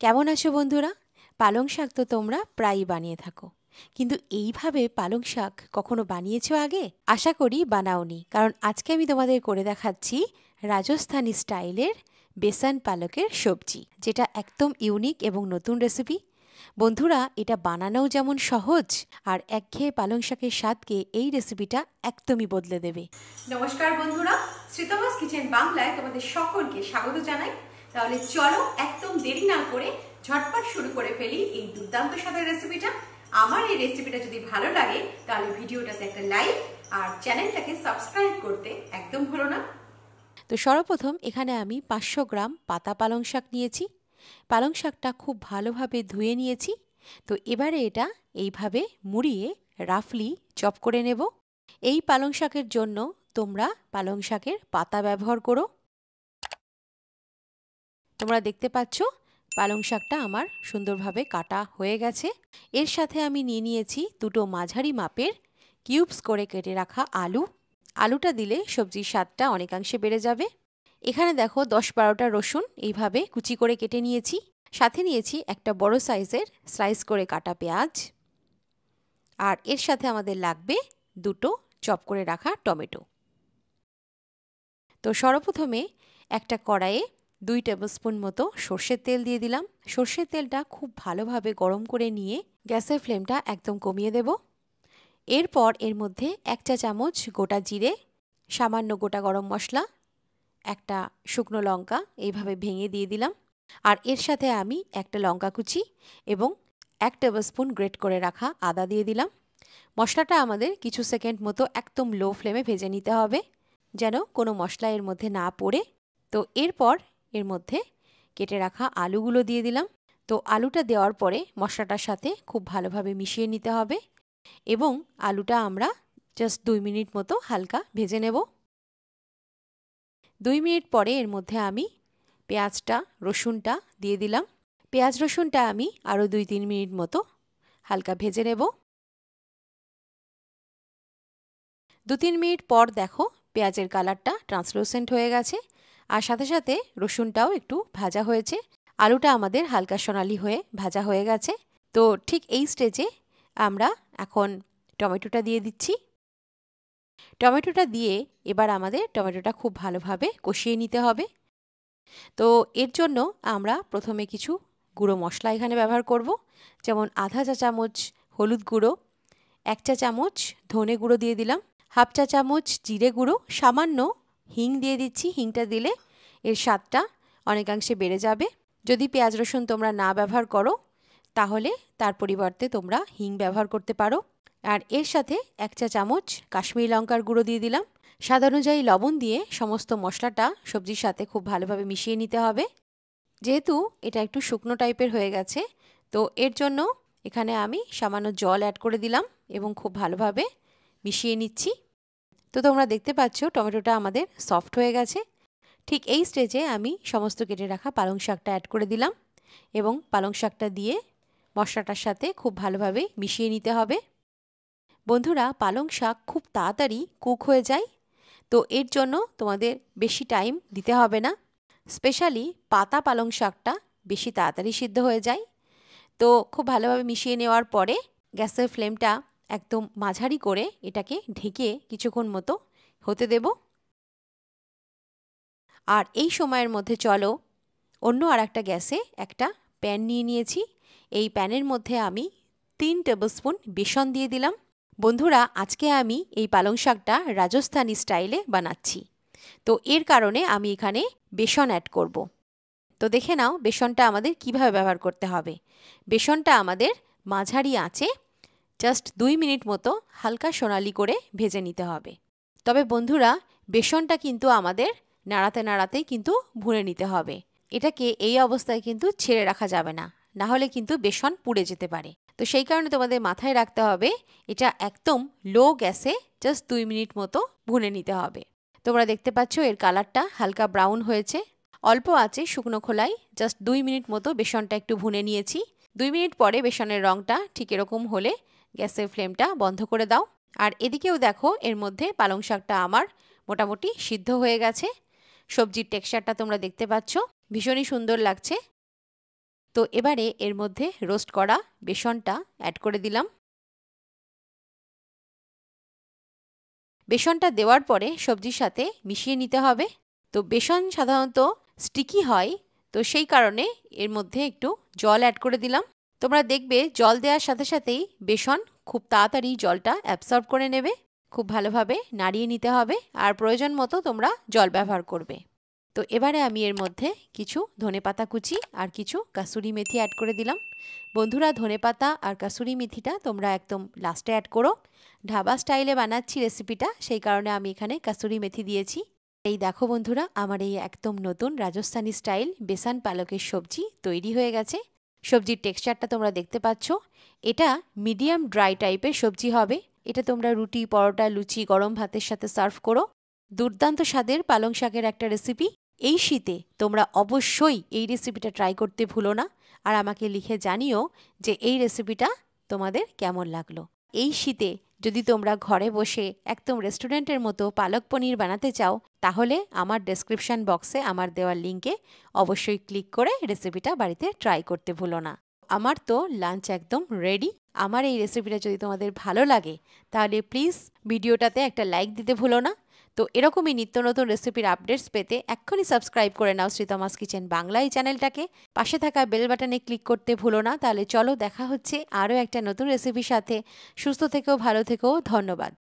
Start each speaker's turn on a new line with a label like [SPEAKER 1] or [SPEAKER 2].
[SPEAKER 1] কেমন আছো বন্ধুরা? পালং শাক তো তোমরা প্রায়ই বানিয়ে থাকো, কিন্তু এইভাবে পালং শাক কখনো বানিয়েছো আগে? আশা করি বানাওনি, কারণ আজকে আমি তোমাদের করে দেখাচ্ছি রাজস্থানি স্টাইলের বেসন পালকের সবজি, যেটা একদম ইউনিক এবং নতুন রেসিপি। বন্ধুরা, এটা বানানোও যেমন সহজ, আর একঘেয়ে পালং শাকের স্বাদকে এই রেসিপিটা একদমই বদলে দেবে।
[SPEAKER 2] নমস্কার বন্ধুরা, শ্রীতমাস কিচেন বাংলায় তোমাদের সকলকে স্বাগত জানাই। তাহলে চলো একদম দেরি না করে ঝটপট শুরু করে ফেলি এই দুর্দান্ত স্বাদের রেসিপিটা। আমার এই রেসিপিটা যদি ভালো লাগে তাহলে ভিডিওটাতে একটা লাইক আর চ্যানেলটাকে সাবস্ক্রাইব করতে একদম ভুলো না।
[SPEAKER 1] তো সর্বপ্রথম এখানে আমি 500 গ্রাম পাতা পালং শাক নিয়েছি। পালং শাকটা খুব ভালোভাবে ধুয়ে নিয়েছি। তো এবারে এটা এইভাবে মুড়িয়ে রাফলি চপ করে নেব। এই পালং শাকের জন্য তোমরা পালং শাকের পাতা ব্যবহার করো। তোমরা দেখতে পাচ্ছ পালং শাকটা আমার সুন্দরভাবে কাটা হয়ে গেছে। এর সাথে আমি নিয়ে নিয়েছি দুটো মাঝারি মাপের কিউবস করে কেটে রাখা আলু। আলুটা দিলে সবজির স্বাদটা অনেকাংশে বেড়ে যাবে। এখানে দেখো 10-12টা রসুন এইভাবে কুচি করে কেটে নিয়েছি। সাথে নিয়েছি একটা বড় সাইজের স্লাইস করে কাটা পেঁয়াজ। আর এর সাথে আমাদের লাগবে দুটো চপ করে রাখা টমেটো। তো সর্বপ্রথমে একটা কড়াইয়ে 2 টেবিলস্পুন মতো সর্ষের তেল দিয়ে দিলাম। সর্ষের তেলটা খুব ভালোভাবে গরম করে নিয়ে গ্যাসের ফ্লেমটা একদম কমিয়ে দেব। এরপর এর মধ্যে 1 চা চামচ গোটা জিরে, সামান্য গোটা গরম মশলা, একটা শুকনো লঙ্কা এইভাবে ভেঙে দিয়ে দিলাম। আর এর সাথে আমি একটা লঙ্কা কুচি এবং 1 টেবিলস্পুন গ্রেট করে রাখা আদা দিয়ে দিলাম। মশলাটা আমাদের কিছু সেকেন্ড মতো একদম লো ফ্লেমে ভেজে নিতে হবে, যেন কোনো মশলা এর মধ্যে না পড়ে। তো এরপর এর মধ্যে কেটে রাখা আলুগুলো দিয়ে দিলাম। তো আলুটা দেওয়ার পরে মশলাটার সাথে খুব ভালোভাবে মিশিয়ে নিতে হবে এবং আলুটা আমরা জাস্ট 2 মিনিট মতো হালকা ভেজে নেব। 2 মিনিট পরে এর মধ্যে আমি পেঁয়াজটা রসুনটা দিয়ে দিলাম। পেঁয়াজ রসুনটা আমি আরও 2-3 মিনিট মতো হালকা ভেজে নেব। 2-3 মিনিট পর দেখো পেঁয়াজের কালারটা ট্রান্সলুসেন্ট হয়ে গেছে, আর সাথে সাথে রসুনটাও একটু ভাজা হয়েছে। আলুটা আমাদের হালকা সোনালি হয়ে ভাজা হয়ে গেছে। তো ঠিক এই স্টেজে আমরা এখন টমেটোটা দিয়ে দিচ্ছি। টমেটোটা দিয়ে এবার আমাদের টমেটোটা খুব ভালোভাবে কষিয়ে নিতে হবে। তো এর জন্য আমরা প্রথমে কিছু গুঁড়ো মশলা এখানে ব্যবহার করব, যেমন আধা চা চামচ হলুদ গুঁড়ো, 1 চা চামচ ধনে গুঁড়ো দিয়ে দিলাম, হাফ চা চামচ জিরে গুঁড়ো, সামান্য হিং দিয়ে দিচ্ছি। হিংটা দিলে এর স্বাদটা অনেকাংশে বেড়ে যাবে। যদি পেঁয়াজ রসুন তোমরা না ব্যবহার করো তাহলে তার পরিবর্তে তোমরা হিং ব্যবহার করতে পারো। আর এর সাথে 1 চা চামচ কাশ্মীরি লঙ্কার গুঁড়ো দিয়ে দিলাম। স্বাদ অনুযায়ী লবণ দিয়ে সমস্ত মশলাটা সবজির সাথে খুব ভালোভাবে মিশিয়ে নিতে হবে। যেহেতু এটা একটু শুকনো টাইপের হয়ে গেছে, তো এর জন্য এখানে আমি সামান্য জল অ্যাড করে দিলাম এবং খুব ভালোভাবে মিশিয়ে নিচ্ছি। তো তোমরা দেখতে পাচ্ছ টমেটোটা আমাদের সফট হয়ে গেছে। ঠিক এই স্টেজে আমি সমস্ত কেটে রাখা পালং শাকটা অ্যাড করে দিলাম এবং পালং শাকটা দিয়ে মশলাটার সাথে খুব ভালোভাবে মিশিয়ে নিতে হবে। বন্ধুরা, পালং শাক খুব তাড়াতাড়ি কুক হয়ে যায়, তো এর জন্য তোমাদের বেশি টাইম দিতে হবে না। স্পেশালি পাতা পালং শাকটা বেশি তাড়াতাড়ি সিদ্ধ হয়ে যায়। তো খুব ভালোভাবে মিশিয়ে নেওয়ার পরে গ্যাসের ফ্লেমটা একদম মাঝারি করে এটাকে ঢেকে কিছুক্ষণ মতো হতে দেব। আর এই সময়ের মধ্যে চলো অন্য আর একটা গ্যাসে একটা প্যান নিয়ে নিয়েছি। এই প্যানের মধ্যে আমি 3 টেবিলস্পুন বেসন দিয়ে দিলাম। বন্ধুরা, আজকে আমি এই পালং শাকটা রাজস্থানি স্টাইলে বানাচ্ছি, তো এর কারণে আমি এখানে বেসন অ্যাড করব। তো দেখে নাও বেসনটা আমাদের কিভাবে ব্যবহার করতে হবে। বেসনটা আমাদের মাঝারি আঁচে জাস্ট 2 মিনিট মতো হালকা সোনালি করে ভেজে নিতে হবে। তবে বন্ধুরা, বেসনটা কিন্তু আমাদের নাড়াতে নাড়াতেই কিন্তু ভুনে নিতে হবে। এটাকে এই অবস্থায় কিন্তু ছেড়ে রাখা যাবে না, না হলে কিন্তু বেসন পুড়ে যেতে পারে। তো সেই কারণে তোমাদের মাথায় রাখতে হবে এটা একদম লো গ্যাসে জাস্ট 2 মিনিট মতো ভুনে নিতে হবে। তোমরা দেখতে পাচ্ছ এর কালারটা হালকা ব্রাউন হয়েছে। অল্প আঁচে শুকনো খোলায় জাস্ট 2 মিনিট মতো বেসনটা একটু ভুনে নিয়েছি। 2 মিনিট পরে বেসনের রঙটা ঠিক এরকম হলে গ্যাসের ফ্লেমটা বন্ধ করে দাও। আর এদিকেও দেখো এর মধ্যে পালং শাকটা আমার মোটামুটি সিদ্ধ হয়ে গেছে। সবজির টেক্সচারটা তোমরা দেখতে পাচ্ছ, ভীষণই সুন্দর লাগছে। তো এবারে এর মধ্যে রোস্ট করা বেসনটা অ্যাড করে দিলাম। বেসনটা দেওয়ার পরে সবজির সাথে মিশিয়ে নিতে হবে। তো বেসন সাধারণত স্টিকি হয়, তো সেই কারণে এর মধ্যে একটু জল অ্যাড করে দিলাম। তোমরা দেখবে জল দেওয়ার সাথে সাথেই বেসন খুব তাড়াতাড়ি জলটা অ্যাবসর্ব করে নেবে। খুব ভালোভাবে নাড়িয়ে নিতে হবে, আর প্রয়োজন মতো তোমরা জল ব্যবহার করবে। তো এবারে আমি এর মধ্যে কিছু ধনেপাতা কুচি আর কিছু কাসুরি মেথি অ্যাড করে দিলাম। বন্ধুরা, ধনেপাতা আর কাসুরি মেথিটা তোমরা একদম লাস্টে অ্যাড করো। ঢাবা স্টাইলে বানাচ্ছি রেসিপিটা, সেই কারণে আমি এখানে কাসুরি মেথি দিয়েছি। এই দেখো বন্ধুরা, আমার এই একদম নতুন রাজস্থানি স্টাইল বেসন পালকের সবজি তৈরি হয়ে গেছে। সবজির টেক্সচারটা তোমরা দেখতে পাচ্ছ। এটা মিডিয়াম ড্রাই টাইপের সবজি হবে। এটা তোমরা রুটি, পরোটা, লুচি, গরম ভাতের সাথে সার্ভ করো। দুর্দান্ত স্বাদের পালং শাকের একটা রেসিপি। এই শীতে তোমরা অবশ্যই এই রেসিপিটা ট্রাই করতে ভুলো না, আর আমাকে লিখে জানিও যে এই রেসিপিটা তোমাদের কেমন লাগলো। এই শীতে যদি তোমরা ঘরে বসে একদম রেস্টুরেন্টের মতো পালক পনির বানাতে চাও, তাহলে আমার ডেসক্রিপশন বক্সে আমার দেওয়া লিঙ্কে অবশ্যই ক্লিক করে রেসিপিটা বাড়িতে ট্রাই করতে ভুলো না। আমার তো লাঞ্চ একদম রেডি। আমার এই রেসিপিটা যদি তোমাদের ভালো লাগে, তাহলে প্লিজ ভিডিওটাতে একটা লাইক দিতে ভুলো না। তো এরকমই নিত্য নতুন রেসিপির আপডেটস পেতে এক্ষুনি সাবস্ক্রাইব করে নাও শ্রীতমাস কিচেন বাংলা এই চ্যানেলটাকে। পাশে থাকা বেল বাটনে ক্লিক করতে ভুলো না। তাহলে চলো, দেখা হচ্ছে আরও একটা নতুন রেসিপির সাথে। সুস্থ থেকো, ভালো থেকো, ধন্যবাদ।